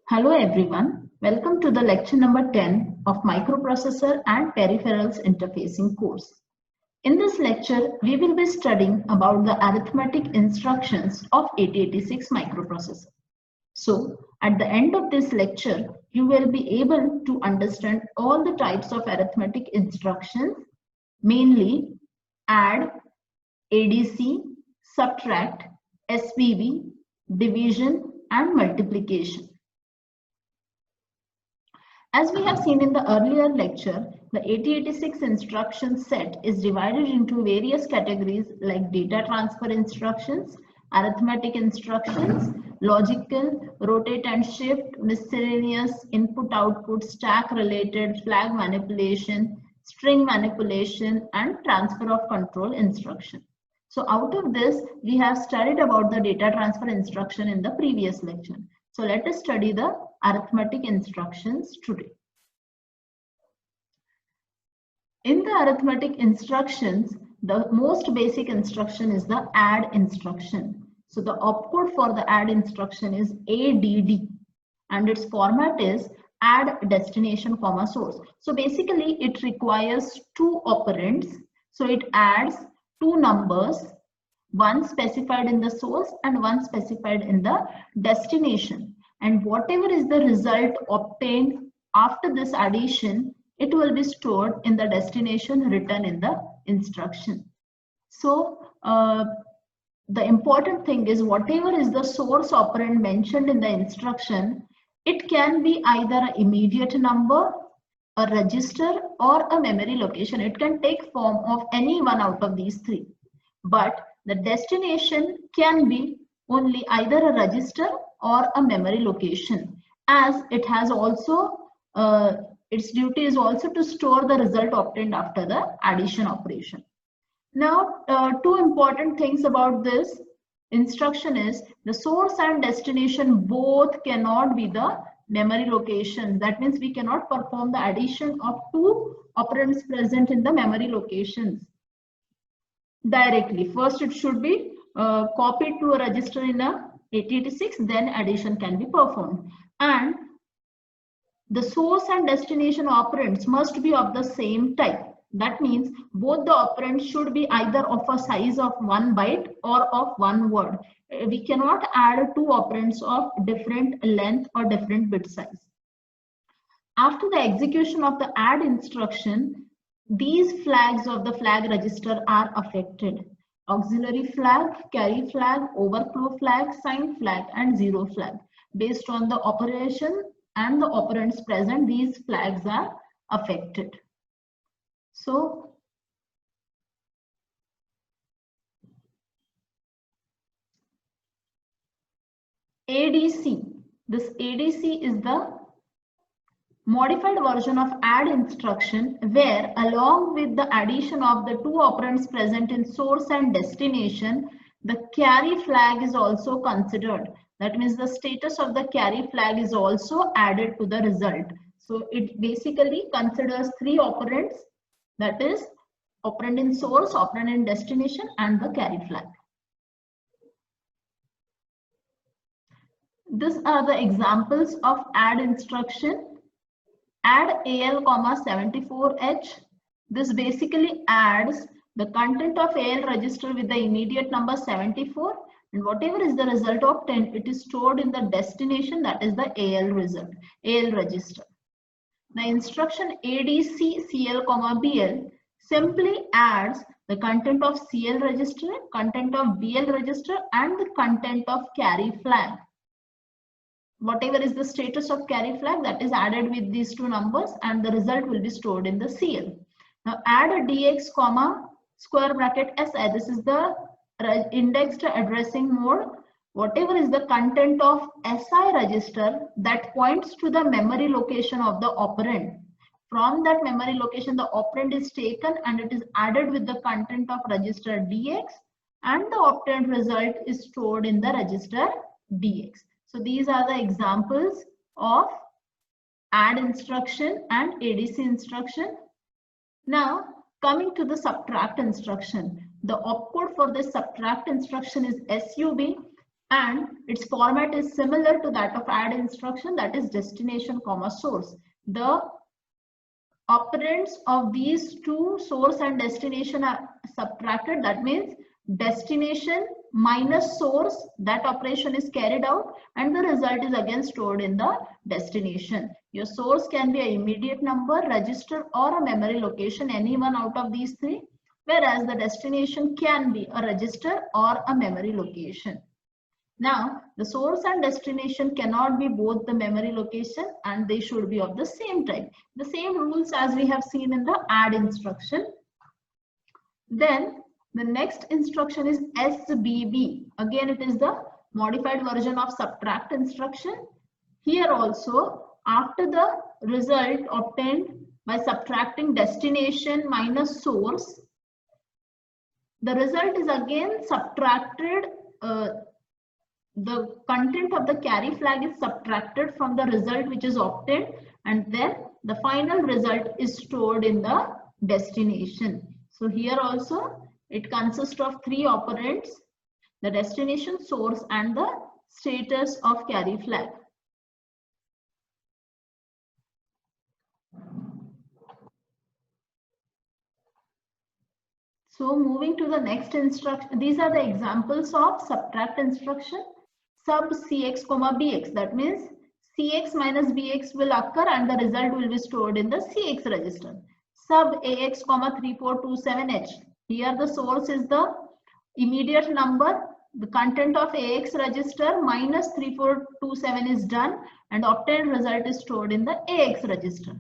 Hello everyone, welcome to the lecture number 10 of Microprocessor and Peripherals Interfacing course. In this lecture, we will be studying about the arithmetic instructions of 8086 microprocessor. So, at the end of this lecture, you will be able to understand all the types of arithmetic instructions, mainly add, ADC, subtract, SVB, division, and multiplication. As we have seen in the earlier lecture, the 8086 instruction set is divided into various categories like data transfer instructions, arithmetic instructions, logical, rotate and shift, miscellaneous, input-output, stack-related, flag manipulation, string manipulation, and transfer of control instruction. So out of this, we have studied about the data transfer instruction in the previous lecture. So let us study the arithmetic instructions today. In the arithmetic instructions, the most basic instruction is the add instruction. So the opcode for the add instruction is ADD and its format is add destination comma source. So basically it requires two operands. So it adds two numbers, one specified in the source and one specified in the destination. And whatever is the result obtained after this addition, it will be stored in the destination written in the instruction. So the important thing is whatever is the source operand mentioned in the instruction, it can be either an immediate number, a register, or a memory location. It can take form of any one out of these three. But the destination can be only either a register or a memory location, as it has also its duty is also to store the result obtained after the addition operation. Now, two important things about this instruction is the source and destination both cannot be the memory location. That means we cannot perform the addition of two operands present in the memory locations directly. First, it should be copied to a register in a 8086, then addition can be performed. And the source and destination operands must be of the same type. That means both the operands should be either of a size of 1 byte or of 1 word. We cannot add two operands of different length or different bit size. After the execution of the add instruction, these flags of the flag register are affected. Auxiliary flag, carry flag, overflow flag, sign flag, and zero flag. Based on the operation and the operands present, these flags are affected. So, ADC. This ADC is the modified version of add instruction where along with the addition of the two operands present in source and destination, the carry flag is also considered. That means the status of the carry flag is also added to the result. So it basically considers three operands, that is operand in source, operand in destination, and the carry flag. These are the examples of add instruction. Add AL, 74H. This basically adds the content of AL register with the immediate number 74. And whatever is the result obtained, it is stored in the destination, that is the AL result, AL register. The instruction ADC CL, BL simply adds the content of CL register, content of BL register, and the content of carry flag. Whatever is the status of carry flag, that is added with these two numbers, and the result will be stored in the CL. Now add a DX, square bracket SI. This is the indexed addressing mode. Whatever is the content of SI register that points to the memory location of the operand. From that memory location, the operand is taken and it is added with the content of register DX, and the obtained result is stored in the register DX. So these are the examples of add instruction and ADC instruction. Now coming to the subtract instruction. The opcode for this subtract instruction is SUB. and its format is similar to that of add instruction, that is destination comma source. The operands of these two, source and destination, are subtracted. That means destination minus source, that operation is carried out and the result is again stored in the destination. Your source can be an immediate number, register or a memory location, any one out of these three, whereas the destination can be a register or a memory location. Now, the source and destination cannot be both the memory location and they should be of the same type. The same rules as we have seen in the add instruction. Then the next instruction is SBB. Again, it is the modified version of subtract instruction. Here also, after the result obtained by subtracting destination minus source, the result is again subtracted. The content of the carry flag is subtracted from the result which is obtained, and then the final result is stored in the destination. So here also it consists of three operands: the destination, source and the status of carry flag. So moving to the next instruction, these are the examples of subtract instruction. Sub cx comma bx, that means cx minus bx will occur and the result will be stored in the cx register. Sub ax comma 3427h, here the source is the immediate number, the content of ax register minus 3427 is done and obtained result is stored in the ax register.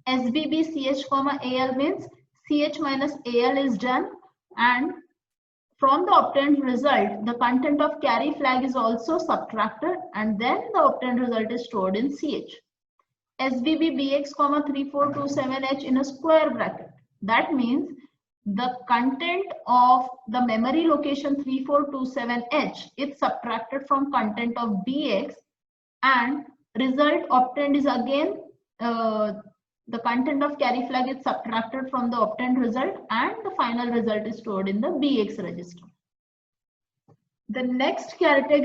SBB ch comma al means ch minus al is done and from the obtained result, the content of carry flag is also subtracted and then the obtained result is stored in CH. SBB BX, 3427H in a square bracket. That means the content of the memory location 3427H is subtracted from content of BX and result obtained is again the content of carry flag is subtracted from the obtained result and the final result is stored in the BX register. The next category